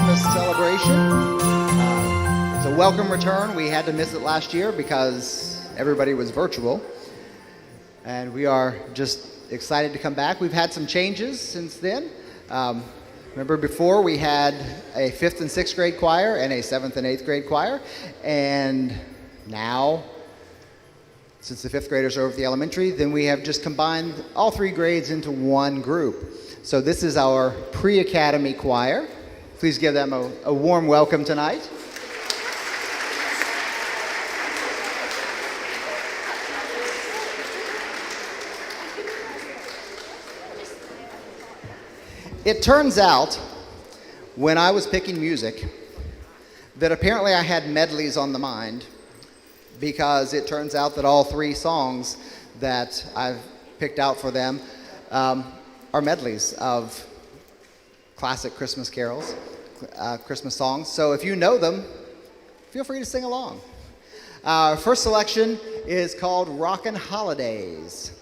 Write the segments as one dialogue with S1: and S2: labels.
S1: Christmas celebration. It's a welcome return. We had to miss it last year because everybody was virtual. And we are just excited to come back. We've had some changes since then. Remember before we had a 5th and 6th grade choir and a 7th and 8th grade choir. And now, since the 5th graders are over at the elementary, then we have just combined all 3 grades into one group. So this is our pre-academy choir. Please give them a warm welcome tonight. It turns out, when I was picking music, that apparently I had medleys on the mind, because it turns out that all 3 songs that I've picked out for them are medleys of classic Christmas carols, Christmas songs. So if you know them, feel free to sing along. Our first selection is called Rockin Holidays.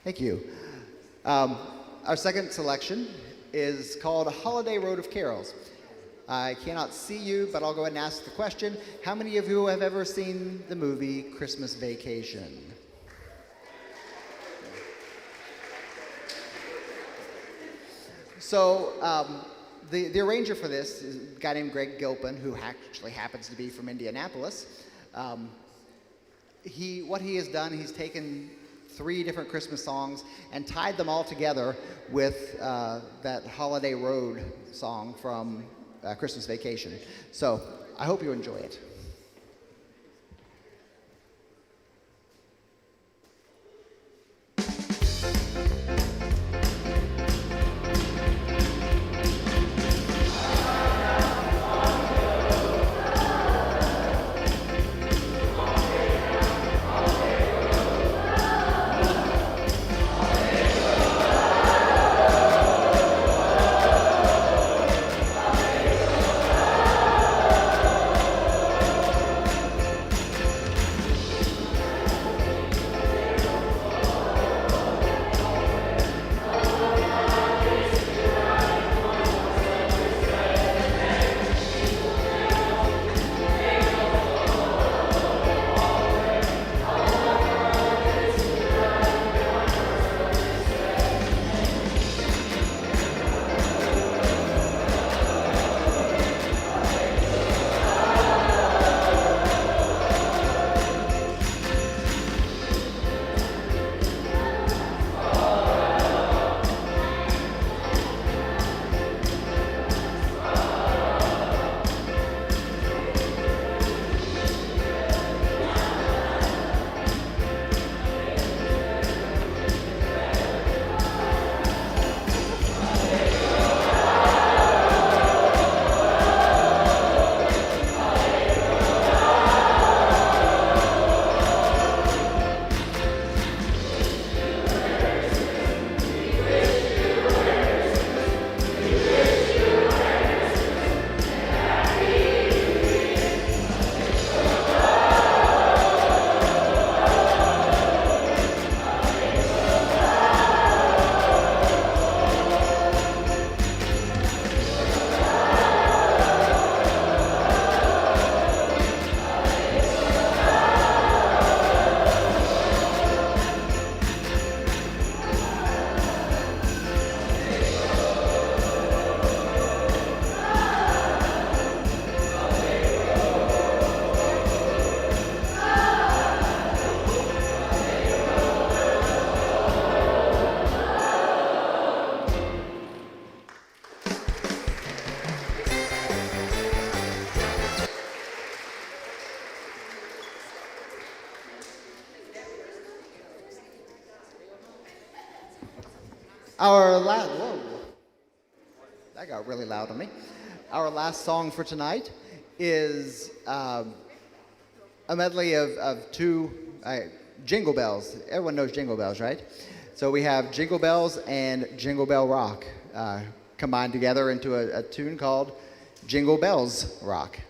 S1: Thank you. Our second selection is called Holiday Road of Carols. I cannot see you, but I'll go ahead and ask the question. How many of you have ever seen the movie Christmas Vacation? So the arranger for this is a guy named Greg Gilpin, who actually happens to be from Indianapolis. What he has done, he's taken 3 different Christmas songs and tied them all together with that Holiday Road song from Christmas Vacation. So I hope you enjoy it. Our last, whoa, that got really loud on me. Our last song for tonight is a medley of two Jingle Bells. Everyone knows Jingle Bells, right? So we have Jingle Bells and Jingle Bell Rock combined together into a tune called Jingle Bells Rock.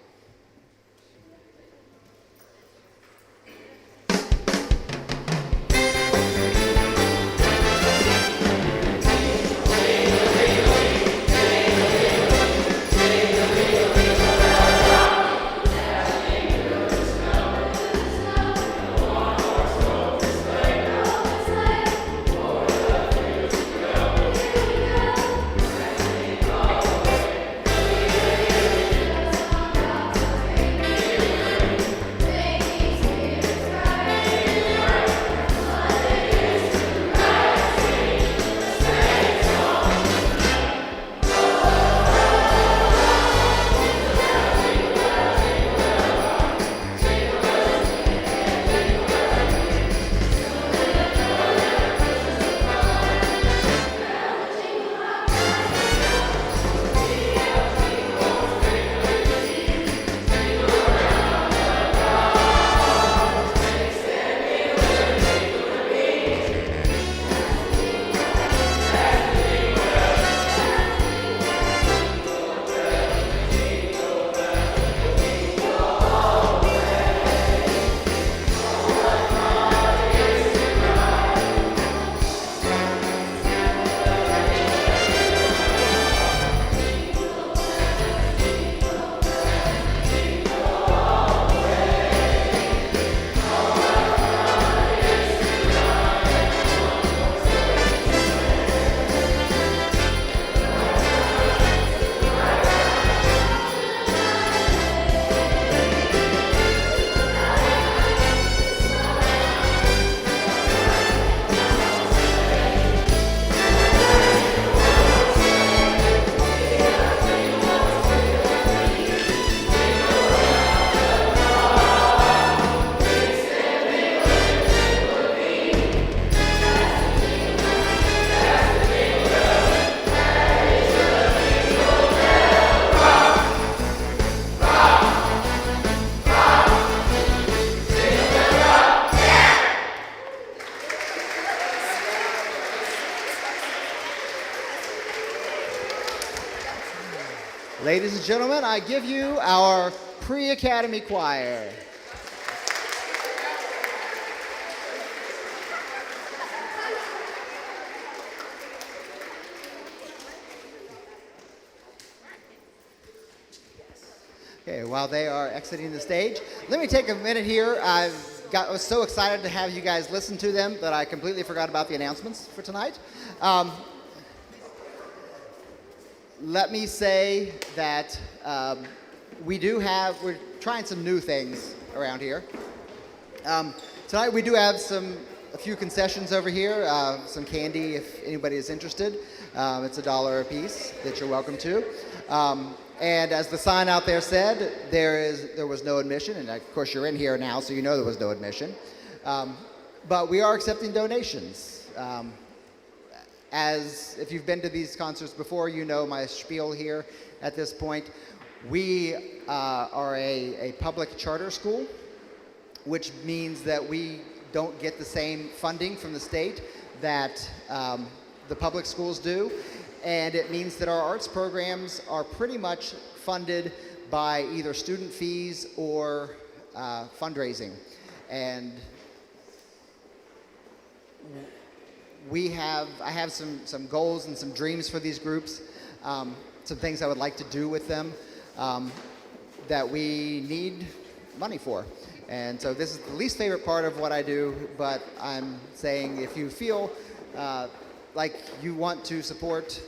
S1: Ladies and gentlemen, I give you our pre-Academy choir. Okay, while they are exiting the stage, let me take a minute here. I was so excited to have you guys listen to them that I completely forgot about the announcements for tonight. Let me say that we're trying some new things around here. Tonight we do have a few concessions over here, some candy if anybody is interested. It's $1 a piece that you're welcome to. And as the sign out there said, there was no admission, and of course you're in here now, so you know there was no admission. But we are accepting donations. As if you've been to these concerts before, you know my spiel here at this point. We are a public charter school, which means that we don't get the same funding from the state that the public schools do. And it means that our arts programs are pretty much funded by either student fees or fundraising. And I have some goals and some dreams for these groups, some things I would like to do with them that we need money for. And so this is the least favorite part of what I do, but I'm saying if you feel like you want to support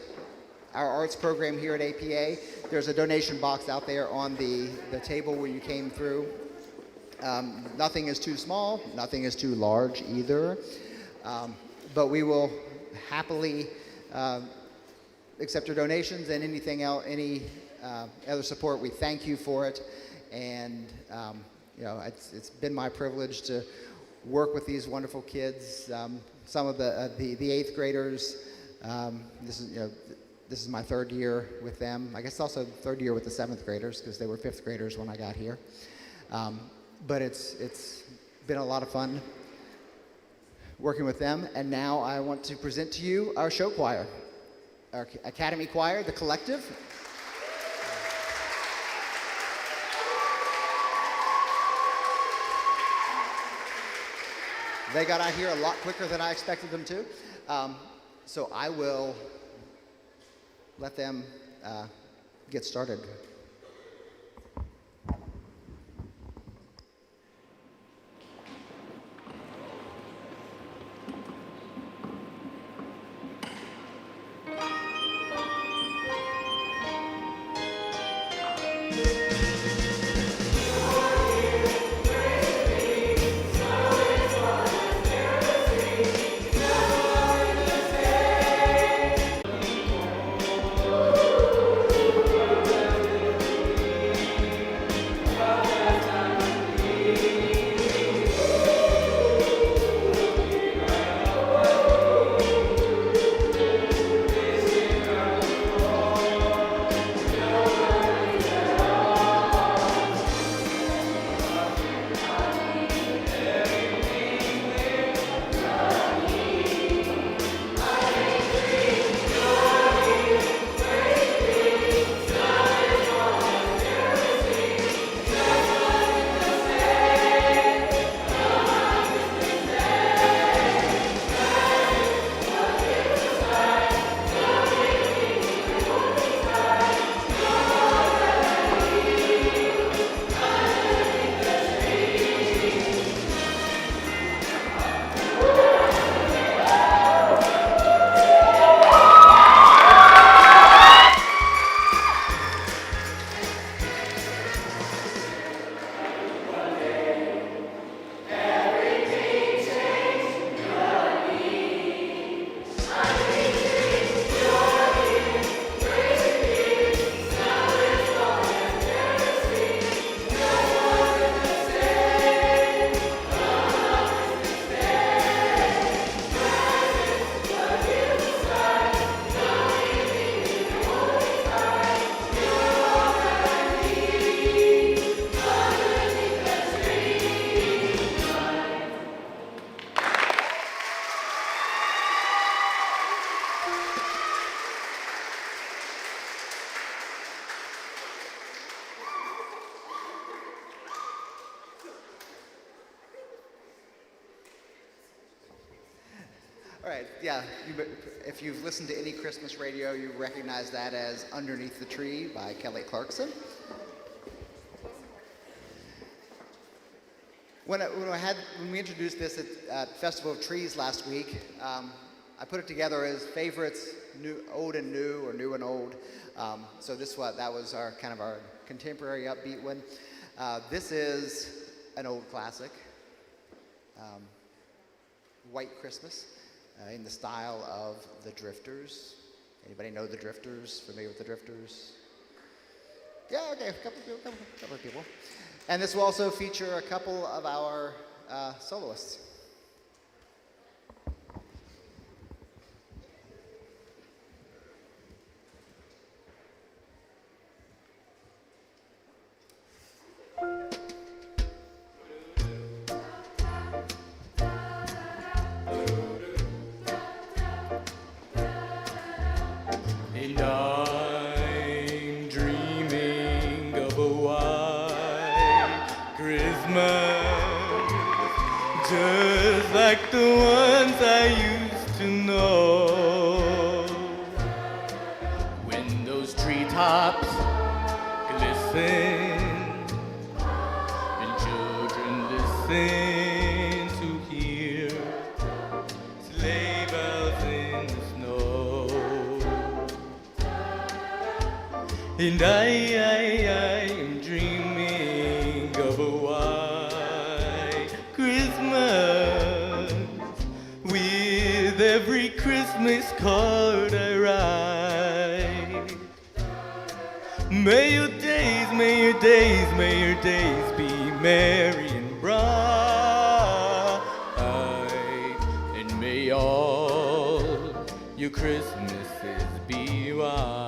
S1: our arts program here at APA, there's a donation box out there on the table where you came through. Nothing is too small, nothing is too large either. But we will happily accept your donations and anything else, any other support. We thank you for it, and it's been my privilege to work with these wonderful kids. Some of the eighth graders This is my third year with them. I guess also third year with the 7th graders because they were 5th graders when I got here. But it's been a lot of fun working with them. And now I want to present to you our show choir, our Academy Choir, The Collective. They got out here a lot quicker than I expected them to. So I will let them get started. All right, yeah, if you've listened to any Christmas radio, you recognize that as Underneath the Tree by Kelly Clarkson. When we introduced this at Festival of Trees last week, I put it together as favorites, old and new, or new and old. So that was our kind of our contemporary upbeat one. This is an old classic, White Christmas, in the style of the Drifters. Anybody know the Drifters? Familiar with the Drifters? Yeah, okay, a couple of people. And this will also feature a couple of our soloists.
S2: And I'm dreaming of a white Christmas, just like the ones I used to know. When those treetops glisten and children listen to hear sleigh bells in the snow. And I am dreaming of a white Christmas, with every Christmas card I write. May your days, may your days, may your days be merry and bright, and may all your Christmases be white.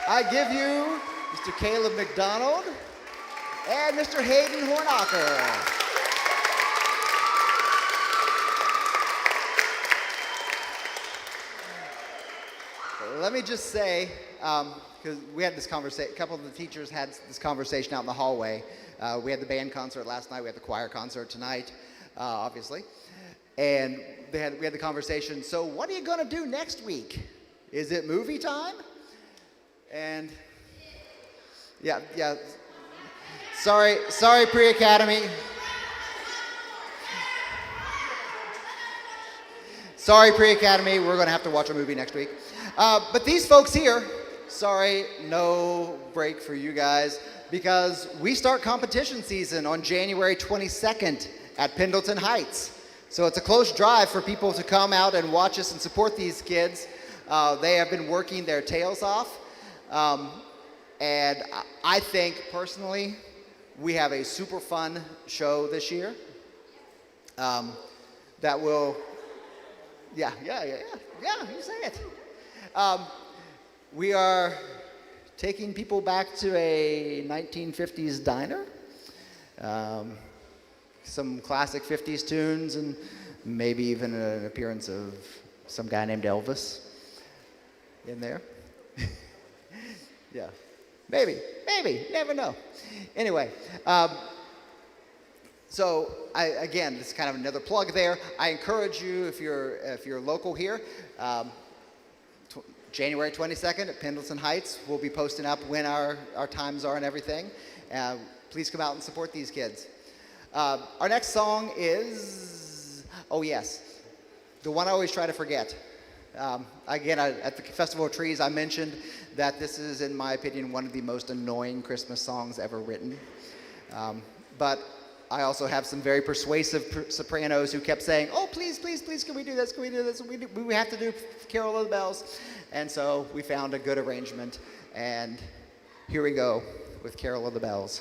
S1: I give you Mr. Caleb McDonald and Mr. Hayden Hornacher. Let me just say, because we had this conversation, a couple of the teachers had this conversation out in the hallway. We had the band concert last night, we had the choir concert tonight, obviously. And we had the conversation, so what are you going to do next week? Is it movie time? And yeah. Sorry, pre-academy. Sorry, pre-academy. We're going to have to watch a movie next week. But these folks here, sorry, no break for you guys, because we start competition season on January 22nd at Pendleton Heights. So it's a close drive for people to come out and watch us and support these kids. They have been working their tails off. And I think, personally, we have a super fun show this year that will, yeah, you say it. We are taking people back to a 1950s diner, some classic 50s tunes, and maybe even an appearance of some guy named Elvis in there. Yeah, maybe, never know. Anyway, so again, this is kind of another plug there. I encourage you, if you're local here, January 22nd at Pendleton Heights, we'll be posting up when our times are and everything. Please come out and support these kids. Our next song is, oh yes, the one I always try to forget. Again, at the Festival of Trees, I mentioned that this is, in my opinion, one of the most annoying Christmas songs ever written. But I also have some very persuasive sopranos who kept saying, oh, please, can we do this? We have to do Carol of the Bells. And so we found a good arrangement. And here we go with Carol of the Bells.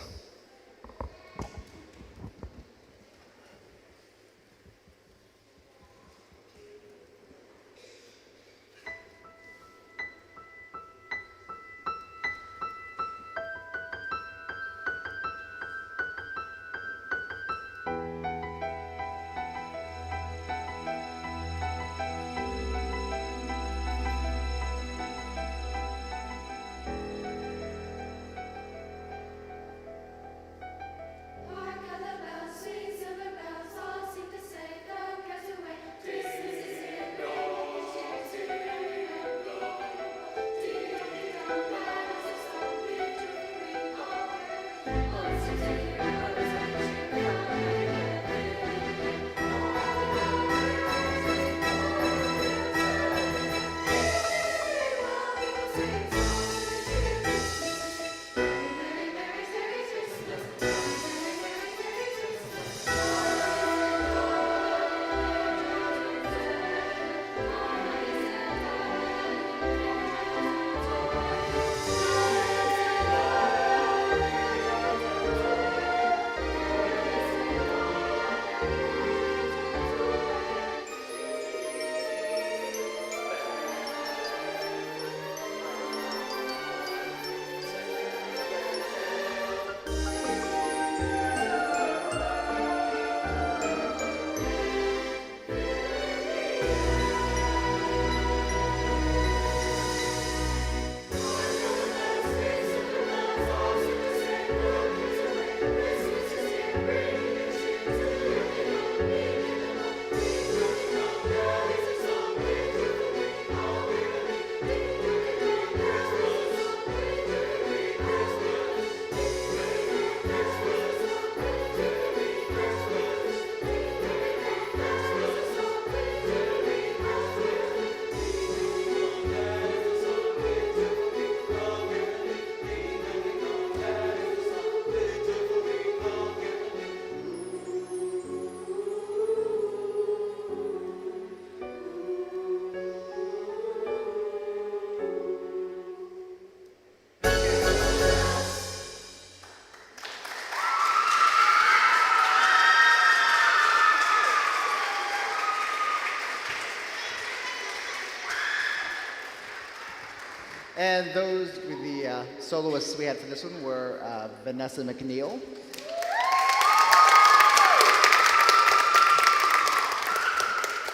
S1: And those were the soloists we had for this one were Vanessa McNeil,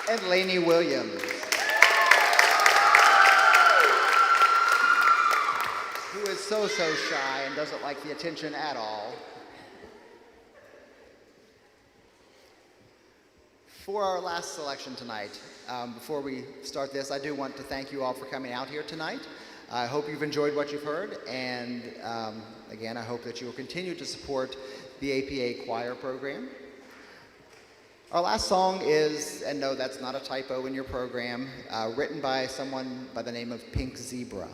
S1: and Lainey Williams, who is so shy and doesn't like the attention at all. For our last selection tonight, before we start this, I do want to thank you all for coming out here tonight. I hope you've enjoyed what you've heard, and again, I hope that you will continue to support the APA choir program. Our last song is, and no, that's not a typo in your program, written by someone by the name of Pink Zebra.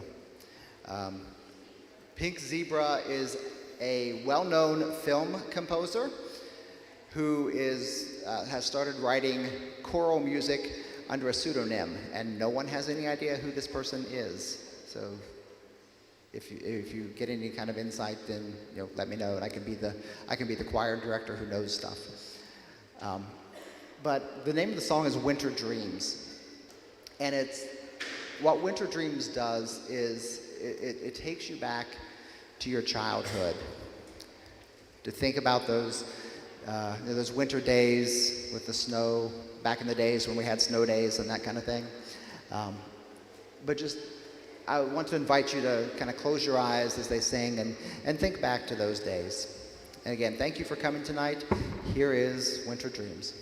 S1: Pink Zebra is a well-known film composer who has started writing choral music under a pseudonym, and no one has any idea who this person is. So if you get any kind of insight, then let me know, and I can be the choir director who knows stuff. But the name of the song is Winter Dreams, and what Winter Dreams does is it takes you back to your childhood, to think about those winter days with the snow, back in the days when we had snow days and that kind of thing. But I want to invite you to kind of close your eyes as they sing and think back to those days. And again, thank you for coming tonight. Here is Winter Dreams.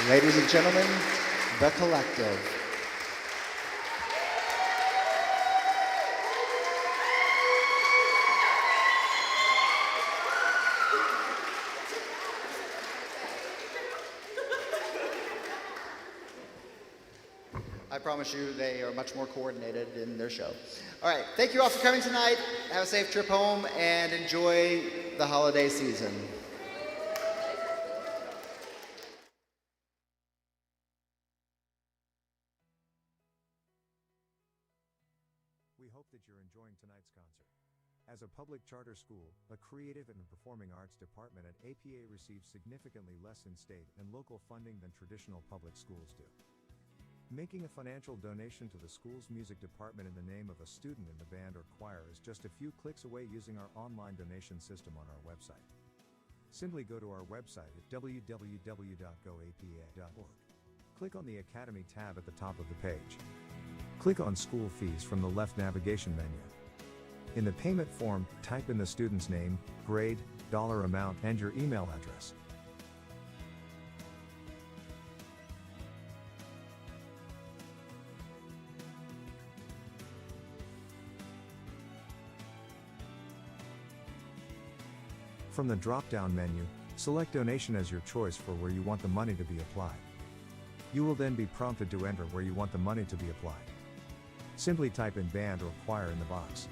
S1: Ladies and gentlemen, The Collective. I promise you they are much more coordinated in their show. All right, thank you all for coming tonight. Have a safe trip home and enjoy the holiday season.
S3: We hope that you're enjoying tonight's concert. As a public charter school, a creative and performing arts department at APA receives significantly less in state and local funding than traditional public schools do. Making a financial donation to the school's music department in the name of a student in the band or choir is just a few clicks away using our online donation system on our website. Simply go to our website at www.goapa.org. Click on the Academy tab at the top of the page. Click on School Fees from the left navigation menu. In the payment form, type in the student's name, grade, dollar amount, and your email address. From the drop-down menu, select Donation as your choice for where you want the money to be applied. You will then be prompted to enter where you want the money to be applied. Simply type in band or choir in the box.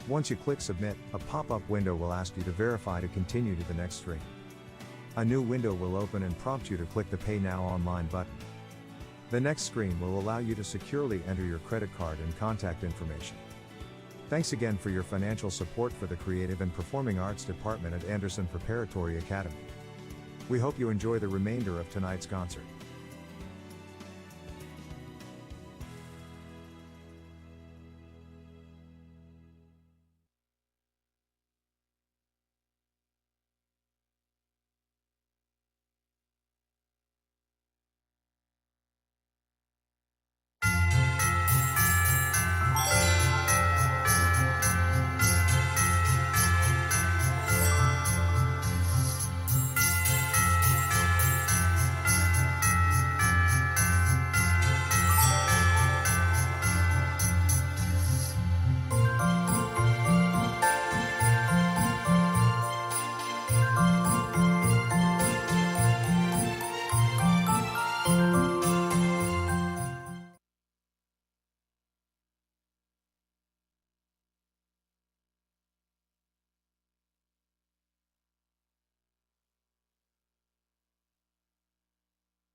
S3: Once you click Submit, a pop-up window will ask you to verify to continue to the next screen. A new window will open and prompt you to click the Pay Now Online button. The next screen will allow you to securely enter your credit card and contact information. Thanks again for your financial support for the Creative and Performing Arts Department at Anderson Preparatory Academy. We hope you enjoy the remainder of tonight's concert.